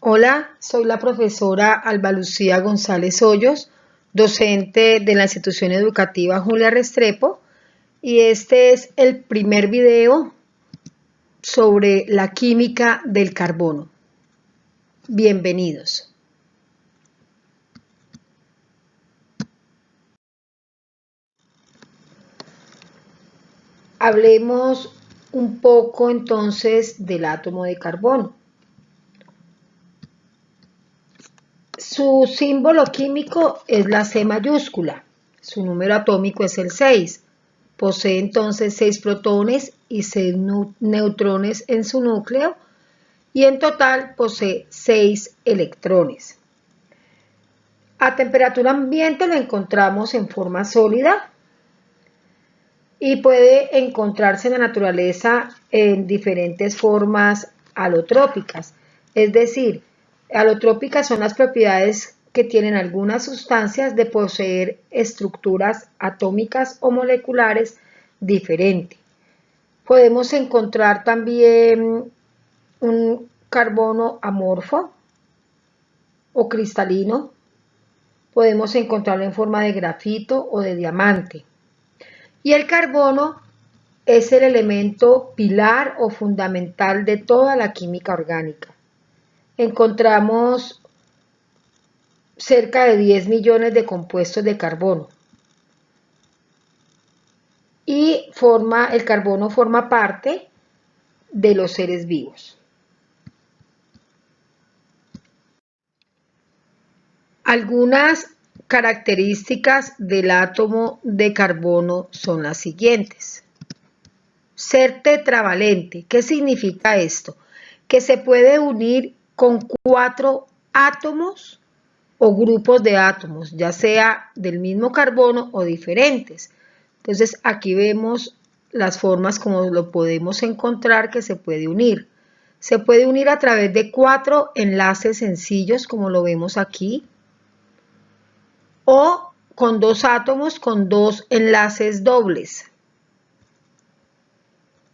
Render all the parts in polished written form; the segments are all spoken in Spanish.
Hola, soy la profesora Alba Lucía González Hoyos, docente de la institución educativa Julia Restrepo, y este es el primer video sobre la química del carbono. Bienvenidos. Hablemos un poco entonces del átomo de carbono. Su símbolo químico es la C mayúscula. Su número atómico es el 6. Posee entonces 6 protones y 6 neutrones en su núcleo y en total posee 6 electrones. A temperatura ambiente lo encontramos en forma sólida y puede encontrarse en la naturaleza en diferentes formas alotrópicas, es decir, alotrópicas son las propiedades que tienen algunas sustancias de poseer estructuras atómicas o moleculares diferentes. Podemos encontrar también un carbono amorfo o cristalino. Podemos encontrarlo en forma de grafito o de diamante. Y el carbono es el elemento pilar o fundamental de toda la química orgánica. Encontramos cerca de 10 millones de compuestos de carbono. Y el carbono forma parte de los seres vivos. Algunas características del átomo de carbono son las siguientes. Ser tetravalente. ¿Qué significa esto? Que se puede unir con 4 átomos o grupos de átomos, ya sea del mismo carbono o diferentes. Entonces aquí vemos las formas como lo podemos encontrar que se puede unir. Se puede unir a través de 4 enlaces sencillos, como lo vemos aquí, o con 2 átomos con 2 enlaces dobles.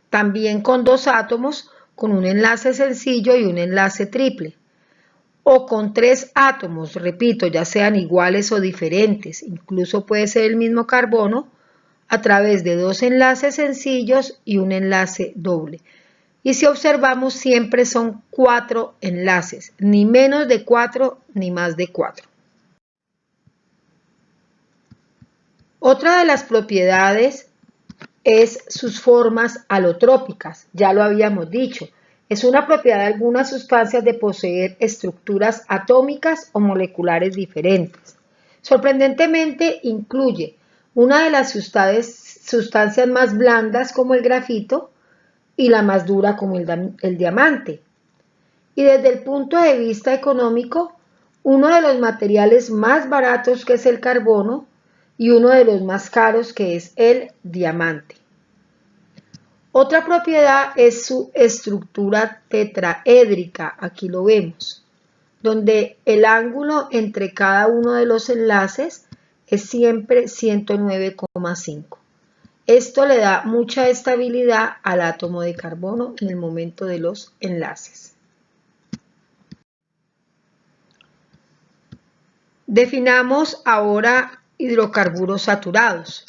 También con 2 átomos con un enlace sencillo y un enlace triple. O con 3 átomos, repito, ya sean iguales o diferentes, incluso puede ser el mismo carbono, a través de 2 enlaces sencillos y un enlace doble. Y si observamos, siempre son 4 enlaces, ni menos de 4 ni más de 4. Otra de las propiedades es sus formas alotrópicas, ya lo habíamos dicho. Es una propiedad de algunas sustancias de poseer estructuras atómicas o moleculares diferentes. Sorprendentemente incluye una de las sustancias más blandas como el grafito y la más dura como el diamante. Y desde el punto de vista económico, uno de los materiales más baratos que es el carbono y uno de los más caros que es el diamante. Otra propiedad es su estructura tetraédrica, aquí lo vemos, donde el ángulo entre cada uno de los enlaces es siempre 109,5. Esto le da mucha estabilidad al átomo de carbono en el momento de los enlaces. Definamos ahora hidrocarburos saturados.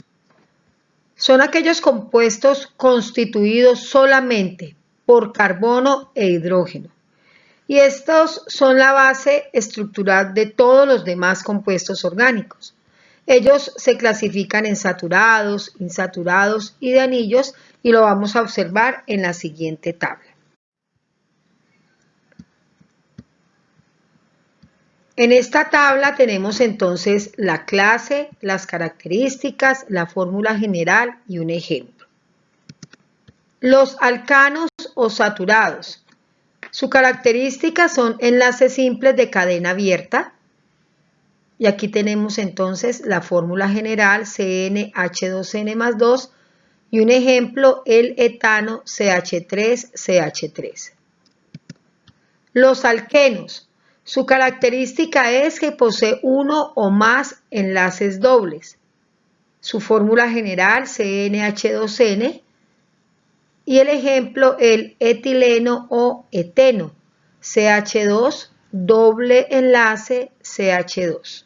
Son aquellos compuestos constituidos solamente por carbono e hidrógeno. Y estos son la base estructural de todos los demás compuestos orgánicos. Ellos se clasifican en saturados, insaturados y de anillos y lo vamos a observar en la siguiente tabla. En esta tabla tenemos entonces la clase, las características, la fórmula general y un ejemplo. Los alcanos o saturados. Su característica son enlaces simples de cadena abierta. Y aquí tenemos entonces la fórmula general CnH2n más 2 y un ejemplo el etano CH3CH3. Los alquenos. Su característica es que posee uno o más enlaces dobles. Su fórmula general CnH2n y el ejemplo el etileno o eteno CH2 doble enlace CH2.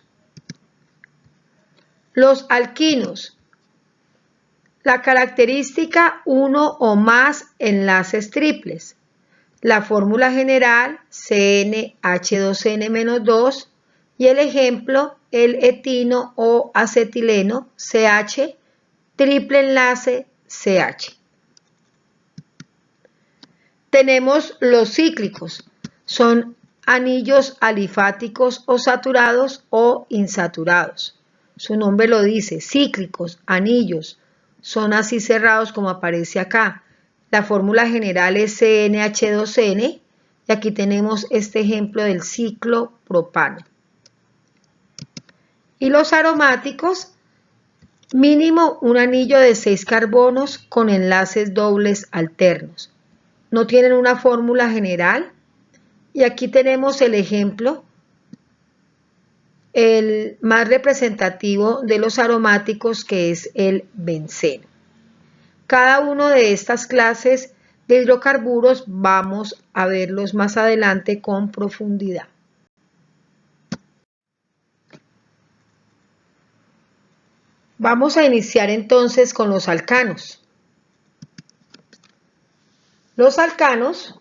Los alquinos. La característica uno o más enlaces triples. La fórmula general CnH2n-2 y el ejemplo el etino o acetileno CH, triple enlace CH. Tenemos los cíclicos. Son anillos alifáticos o saturados o insaturados. Su nombre lo dice, cíclicos, anillos. Son así cerrados como aparece acá. La fórmula general es CnH2n y aquí tenemos este ejemplo del ciclopropano. Y los aromáticos, mínimo un anillo de 6 carbonos con enlaces dobles alternos. No tienen una fórmula general y aquí tenemos el ejemplo, el más representativo de los aromáticos, que es el benceno. Cada uno de estas clases de hidrocarburos vamos a verlos más adelante con profundidad. Vamos a iniciar entonces con los alcanos. Los alcanos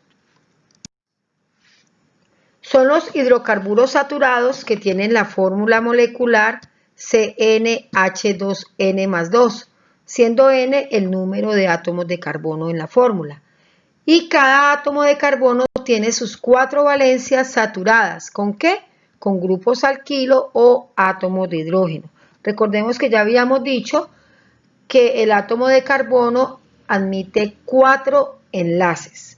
son los hidrocarburos saturados que tienen la fórmula molecular CnH2n+2, siendo N el número de átomos de carbono en la fórmula. Y cada átomo de carbono tiene sus 4 valencias saturadas. ¿Con qué? Con grupos alquilo o átomos de hidrógeno. Recordemos que ya habíamos dicho que el átomo de carbono admite 4 enlaces.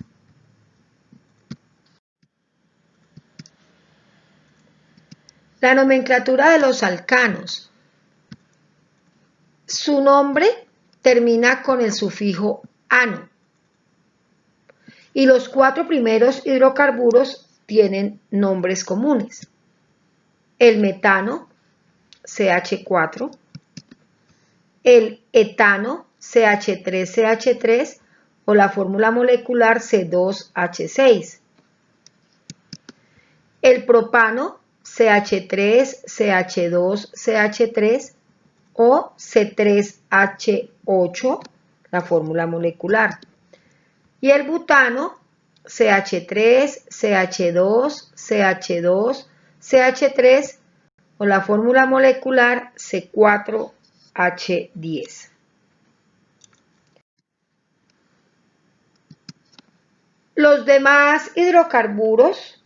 La nomenclatura de los alcanos. Su nombre termina con el sufijo ano. Y los 4 primeros hidrocarburos tienen nombres comunes. El metano, CH4. El etano, CH3CH3 o la fórmula molecular C2H6. El propano, CH3CH2CH3 o C3H8, la fórmula molecular. Y el butano, CH3, CH2, CH2, CH3 o la fórmula molecular C4H10. Los demás hidrocarburos,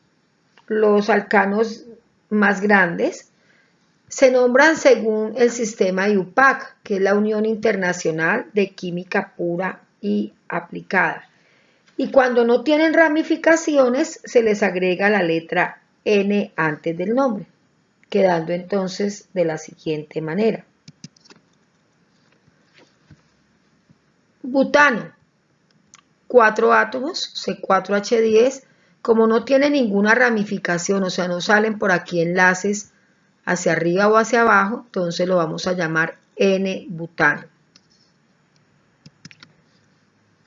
los alcanos más grandes, se nombran según el sistema IUPAC, que es la Unión Internacional de Química Pura y Aplicada. Y cuando no tienen ramificaciones, se les agrega la letra N antes del nombre, quedando entonces de la siguiente manera. Butano, 4 átomos, C4H10, como no tiene ninguna ramificación, o sea, no salen por aquí enlaces hacia arriba o hacia abajo, entonces lo vamos a llamar N-butano.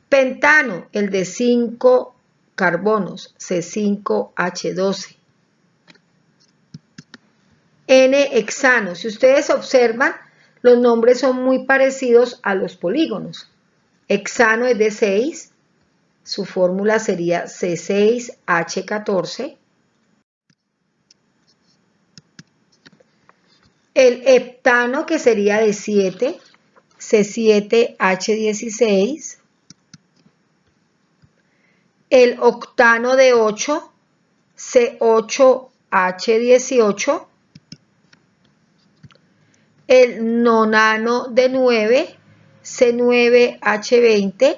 Pentano, el de 5 carbonos, C5H12. N-hexano, si ustedes observan, los nombres son muy parecidos a los polígonos. Hexano es de 6, su fórmula sería C6H14. El heptano, que sería de 7, C7H16. El octano de 8, C8H18. El nonano de 9, C9H20.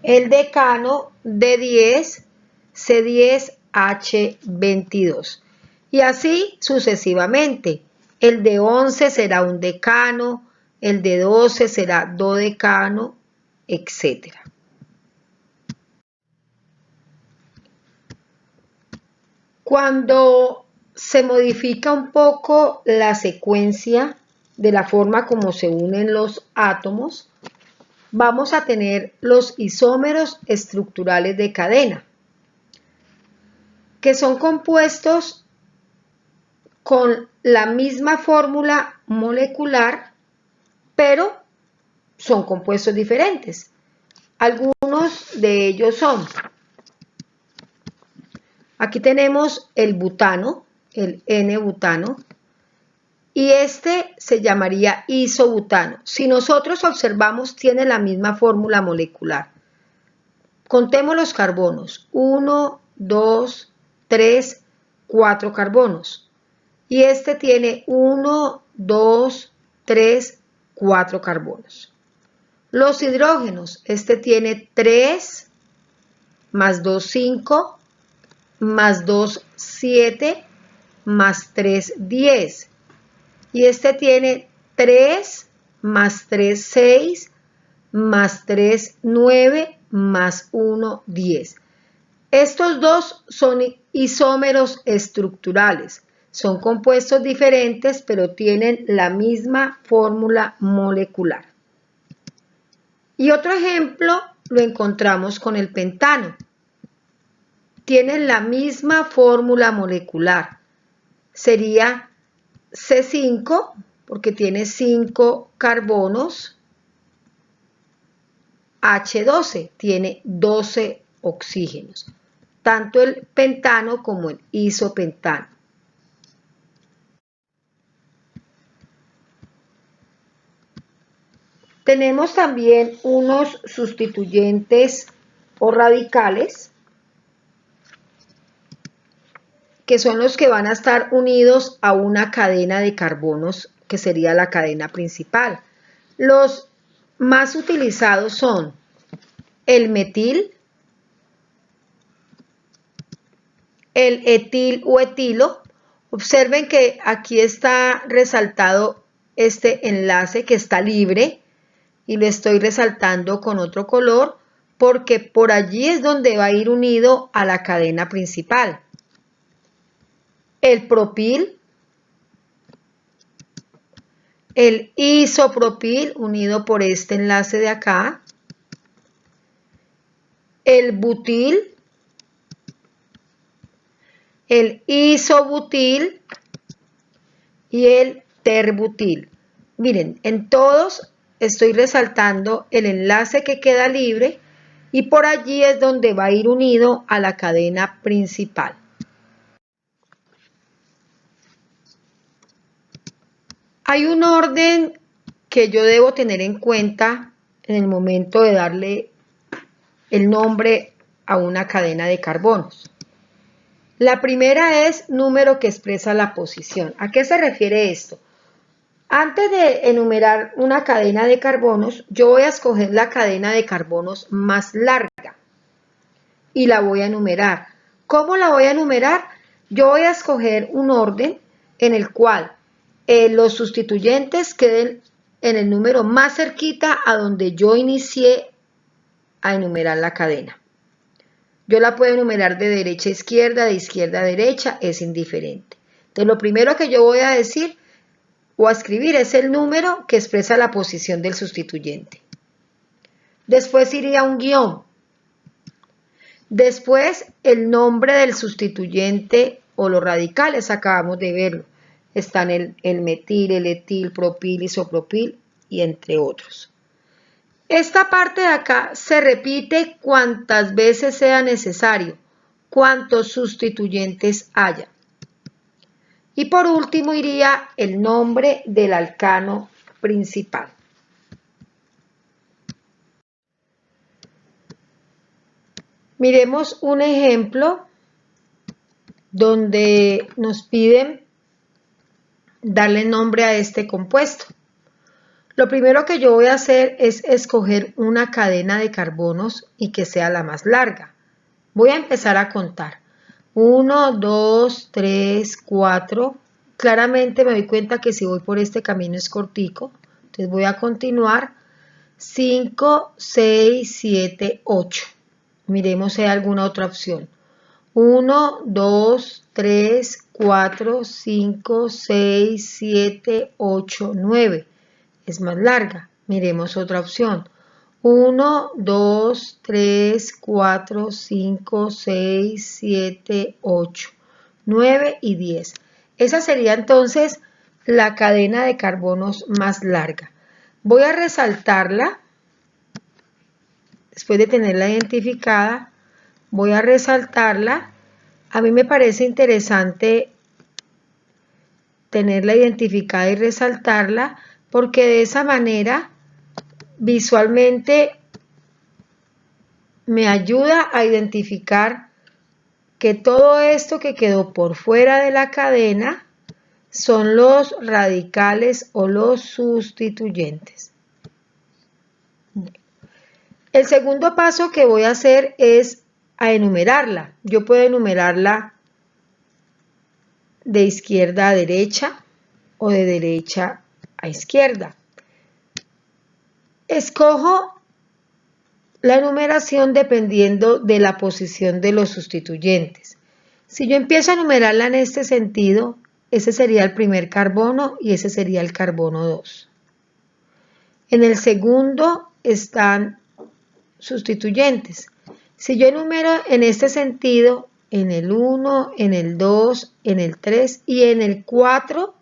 El decano de 10, C10H22. Y así sucesivamente. El de 11 será un decano, el de 12 será dodecano, etc. Cuando se modifica un poco la secuencia de la forma como se unen los átomos, vamos a tener los isómeros estructurales de cadena. que son compuestos con la misma fórmula molecular, pero son compuestos diferentes. Algunos de ellos son, aquí tenemos el butano, el N-butano, y este se llamaría isobutano. Si nosotros observamos, tiene la misma fórmula molecular. Contemos los carbonos, 1, 2, 3, 4 carbonos. Y este tiene 1, 2, 3, 4 carbonos. Los hidrógenos, este tiene 3, más 2, 5, más 2, 7, más 3, 10. Y este tiene 3, más 3, 6, más 3, 9, más 1, 10. Estos dos son isómeros estructurales. Son compuestos diferentes, pero tienen la misma fórmula molecular. Y otro ejemplo lo encontramos con el pentano. Tienen la misma fórmula molecular. Sería C5, porque tiene 5 carbonos. H12 tiene 12 oxígenos. Tanto el pentano como el isopentano. Tenemos también unos sustituyentes o radicales que son los que van a estar unidos a una cadena de carbonos que sería la cadena principal. Los más utilizados son el metil, el etil o etilo. Observen que aquí está resaltado este enlace que está libre y lo estoy resaltando con otro color porque por allí es donde va a ir unido a la cadena principal. El propil, el isopropil unido por este enlace de acá, el butil, el isobutil y el terbutil. Miren, en todos estoy resaltando el enlace que queda libre y por allí es donde va a ir unido a la cadena principal. Hay un orden que yo debo tener en cuenta en el momento de darle el nombre a una cadena de carbonos. La primera es número que expresa la posición. ¿A qué se refiere esto? Antes de enumerar una cadena de carbonos, yo voy a escoger la cadena de carbonos más larga y la voy a enumerar. ¿Cómo la voy a enumerar? Yo voy a escoger un orden en el cual los sustituyentes queden en el número más cerquita a donde yo inicié a enumerar la cadena. Yo la puedo enumerar de derecha a izquierda, de izquierda a derecha, es indiferente. Entonces, lo primero que yo voy a decir o a escribir es el número que expresa la posición del sustituyente. Después iría un guión. Después el nombre del sustituyente o los radicales, acabamos de verlo. Están el metil, el etil, propil, isopropil y entre otros. Esta parte de acá se repite cuantas veces sea necesario, cuantos sustituyentes haya. Y por último iría el nombre del alcano principal. Miremos un ejemplo donde nos piden darle nombre a este compuesto. Lo primero que yo voy a hacer es escoger una cadena de carbonos y que sea la más larga. Voy a empezar a contar. 1, 2, 3, 4. Claramente me doy cuenta que si voy por este camino es cortico. Entonces voy a continuar. 5, 6, 7, 8. Miremos si hay alguna otra opción. 1, 2, 3, 4, 5, 6, 7, 8, 9. Es más larga. Miremos otra opción. 1, 2, 3, 4, 5, 6, 7, 8, 9 y 10. Esa sería entonces la cadena de carbonos más larga. Voy a resaltarla. Después de tenerla identificada, voy a resaltarla. A mí me parece interesante tenerla identificada y resaltarla porque de esa manera visualmente me ayuda a identificar que todo esto que quedó por fuera de la cadena son los radicales o los sustituyentes. El segundo paso que voy a hacer es a enumerarla. Yo puedo enumerarla de izquierda a derecha o de derecha a izquierda. Escojo la enumeración dependiendo de la posición de los sustituyentes. Si yo empiezo a enumerarla en este sentido, ese sería el primer carbono y ese sería el carbono 2. En el segundo están sustituyentes. Si yo enumero en este sentido, en el 1, en el 2, en el 3 y en el 4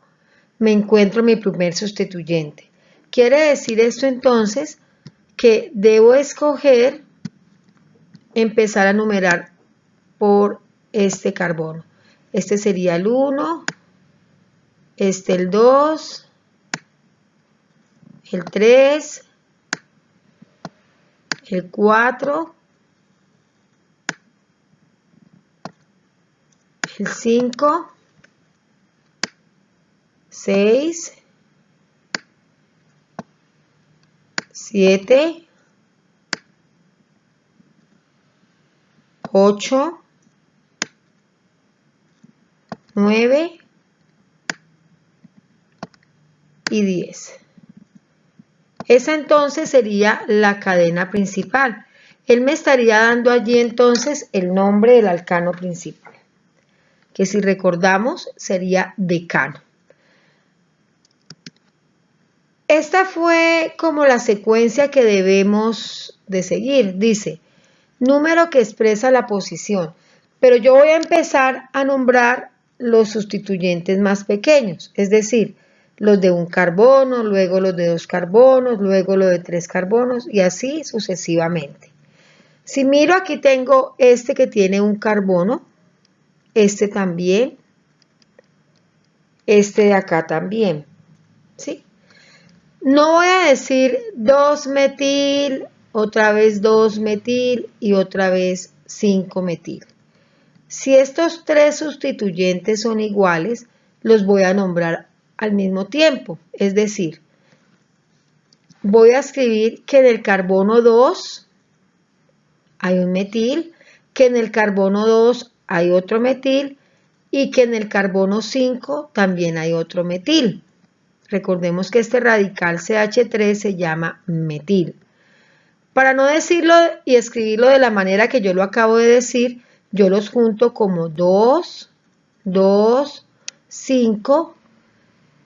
me encuentro mi primer sustituyente. Quiere decir esto entonces que debo escoger empezar a numerar por este carbono. Este sería el 1, este el 2, el 3, el 4, el 5, 6, 7, 8, 9 y 10. Esa entonces sería la cadena principal. Él me estaría dando allí entonces el nombre del alcano principal, que si recordamos sería decano. Esta fue como la secuencia que debemos de seguir. Dice, número que expresa la posición, pero yo voy a empezar a nombrar los sustituyentes más pequeños, es decir, los de un carbono, luego los de 2 carbonos, luego los de 3 carbonos y así sucesivamente. Si miro aquí tengo este que tiene un carbono, este también, este de acá también, ¿sí? No voy a decir 2-metil, otra vez 2-metil y otra vez 5-metil. Si estos 3 sustituyentes son iguales, los voy a nombrar al mismo tiempo, es decir, voy a escribir que en el carbono 2 hay un metil, que en el carbono 2 hay otro metil y que en el carbono 5 también hay otro metil. Recordemos que este radical CH3 se llama metil. Para no decirlo y escribirlo de la manera que yo lo acabo de decir, yo los junto como 2, 2, 5,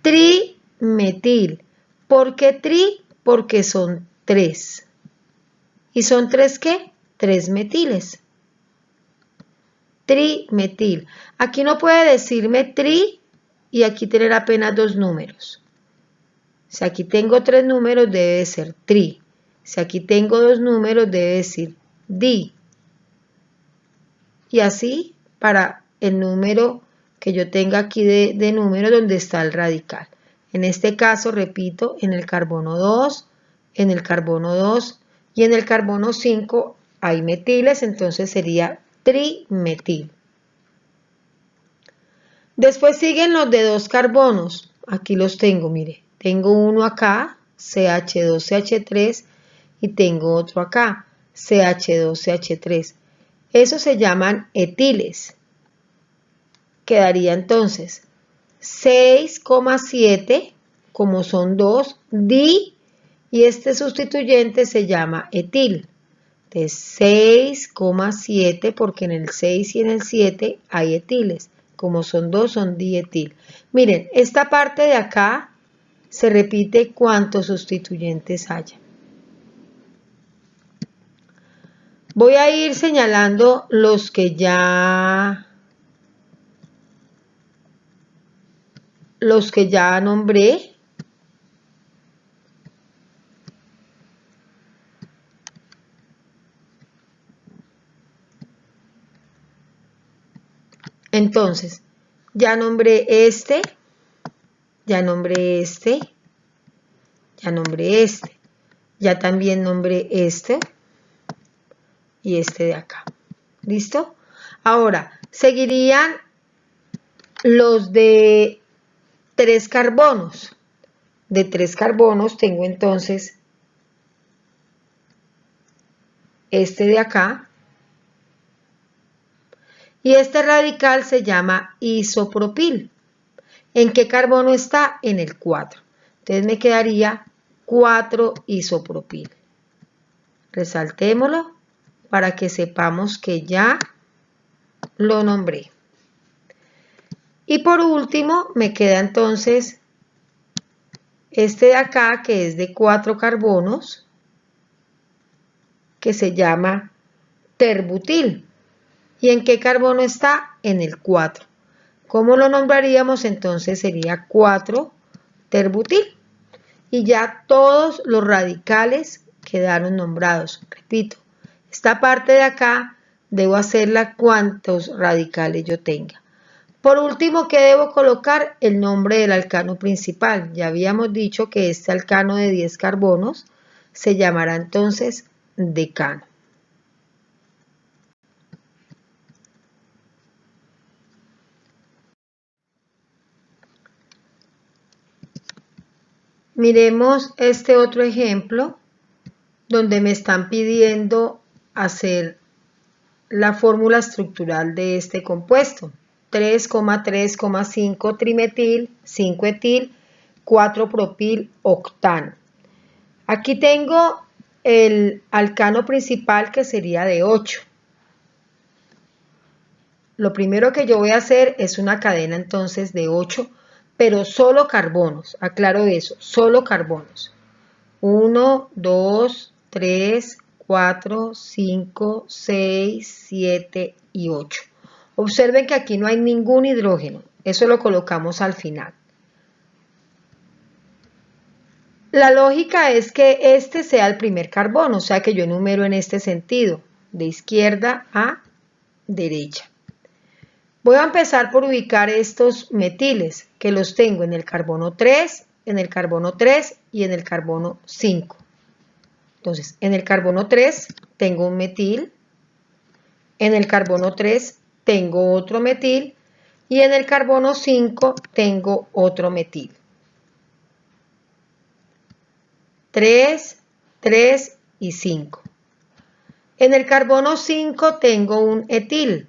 trimetil. ¿Por qué tri? Porque son 3. ¿Y son 3 qué? 3 metiles. Trimetil. Aquí no puede decirme tri y aquí tener apenas 2 números. Si aquí tengo 3 números debe ser tri. Si aquí tengo 2 números debe decir di. Y así para el número que yo tenga aquí de número donde está el radical. En este caso, repito, en el carbono 2, en el carbono 2 y en el carbono 5 hay metiles, entonces sería trimetil. Después siguen los de 2 carbonos. Aquí los tengo, mire. Tengo uno acá, CH2CH3, y tengo otro acá, CH2CH3. Esos se llaman etiles. Quedaría entonces 6,7, como son 2, di, y este sustituyente se llama etil. De 6,7, porque en el 6 y en el 7 hay etiles. Como son 2, son dietil. Miren, esta parte de acá se repite cuántos sustituyentes haya. Voy a ir señalando los que ya nombré. Entonces, ya nombré este, ya nombré este, ya nombré este, ya también nombré este y este de acá. ¿Listo? Ahora, seguirían los de 3 carbonos. De 3 carbonos tengo entonces este de acá. Y este radical se llama isopropil. ¿En qué carbono está? En el 4. Entonces me quedaría 4-isopropil. Resaltémoslo para que sepamos que ya lo nombré. Y por último me queda entonces este de acá, que es de 4 carbonos, que se llama terbutil. ¿Y en qué carbono está? En el 4. ¿Cómo lo nombraríamos? Entonces sería 4-terbutil. Y ya todos los radicales quedaron nombrados. Repito, esta parte de acá debo hacerla cuantos radicales yo tenga. Por último, ¿qué debo colocar? El nombre del alcano principal. Ya habíamos dicho que este alcano de 10 carbonos se llamará entonces decano. Miremos este otro ejemplo donde me están pidiendo hacer la fórmula estructural de este compuesto. 3,3,5 trimetil, 5 etil, 4 propil, octano. Aquí tengo el alcano principal que sería de 8. Lo primero que yo voy a hacer es una cadena entonces de 8, pero solo carbonos. Aclaro eso, solo carbonos. 1, 2, 3, 4, 5, 6, 7 y 8. Observen que aquí no hay ningún hidrógeno. Eso lo colocamos al final. La lógica es que este sea el primer carbono, o sea que yo enumero en este sentido, de izquierda a derecha. Voy a empezar por ubicar estos metiles, que los tengo en el carbono 3, en el carbono 3 y en el carbono 5. Entonces, en el carbono 3 tengo un metil, en el carbono 3 tengo otro metil y en el carbono 5 tengo otro metil. 3, 3 y 5. En el carbono 5 tengo un etil.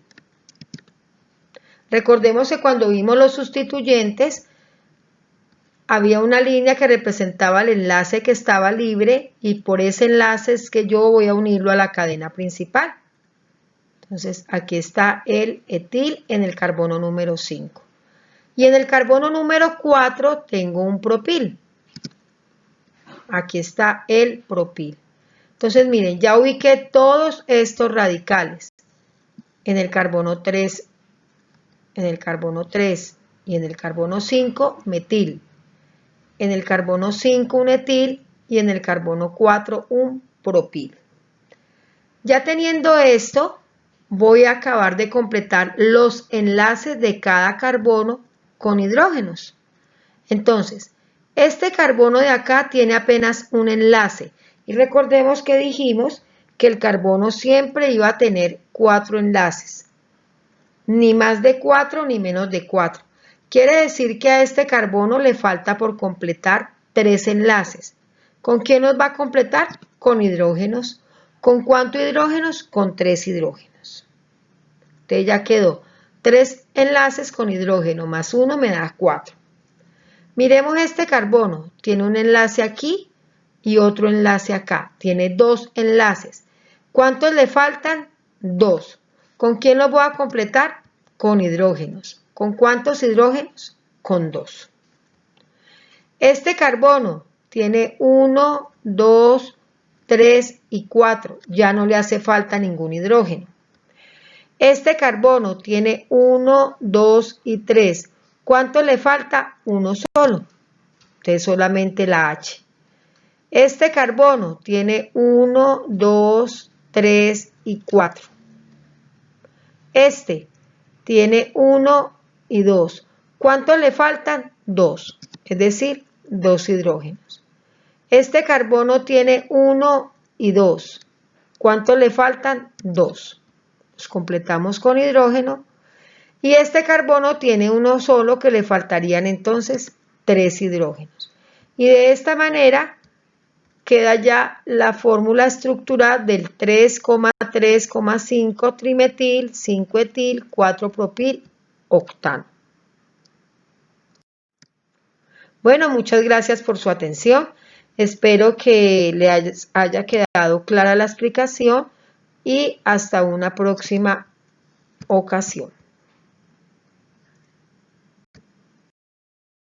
Recordemos que cuando vimos los sustituyentes, había una línea que representaba el enlace que estaba libre y por ese enlace es que yo voy a unirlo a la cadena principal. Entonces, aquí está el etil en el carbono número 5. Y en el carbono número 4 tengo un propil. Aquí está el propil. Entonces, miren, ya ubiqué todos estos radicales. En el carbono 3, en el carbono 3 y en el carbono 5, metil. En el carbono 5, un etil y en el carbono 4, un propil. Ya teniendo esto, voy a acabar de completar los enlaces de cada carbono con hidrógenos. Entonces, este carbono de acá tiene apenas un enlace. Y recordemos que dijimos que el carbono siempre iba a tener 4 enlaces. Ni más de 4 ni menos de 4. Quiere decir que a este carbono le falta por completar 3 enlaces. ¿Con quién los va a completar? Con hidrógenos. ¿Con cuántos hidrógenos? Con 3 hidrógenos. Entonces ya quedó 3 enlaces con hidrógeno más 1 me da 4. Miremos este carbono. Tiene un enlace aquí y otro enlace acá. Tiene 2 enlaces. ¿Cuántos le faltan? 2. ¿Con quién los voy a completar? Con hidrógenos. ¿Con cuántos hidrógenos? Con 2. Este carbono tiene 1, 2, 3 y 4. Ya no le hace falta ningún hidrógeno. Este carbono tiene 1, 2 y 3. ¿Cuánto le falta? Uno solo. Entonces solamente la H. Este carbono tiene 1, 2, 3 y 4. Este tiene 1 y 2. ¿Cuánto le faltan? 2. Es decir, 2 hidrógenos. Este carbono tiene 1 y 2. ¿Cuánto le faltan? 2. Los completamos con hidrógeno. Y este carbono tiene uno solo, que le faltarían entonces 3 hidrógenos. Y de esta manera queda ya la fórmula estructural del 3,3,5 trimetil, 5-etil, 4-propil, octano. Bueno, muchas gracias por su atención. Espero que le haya quedado clara la explicación y hasta una próxima ocasión.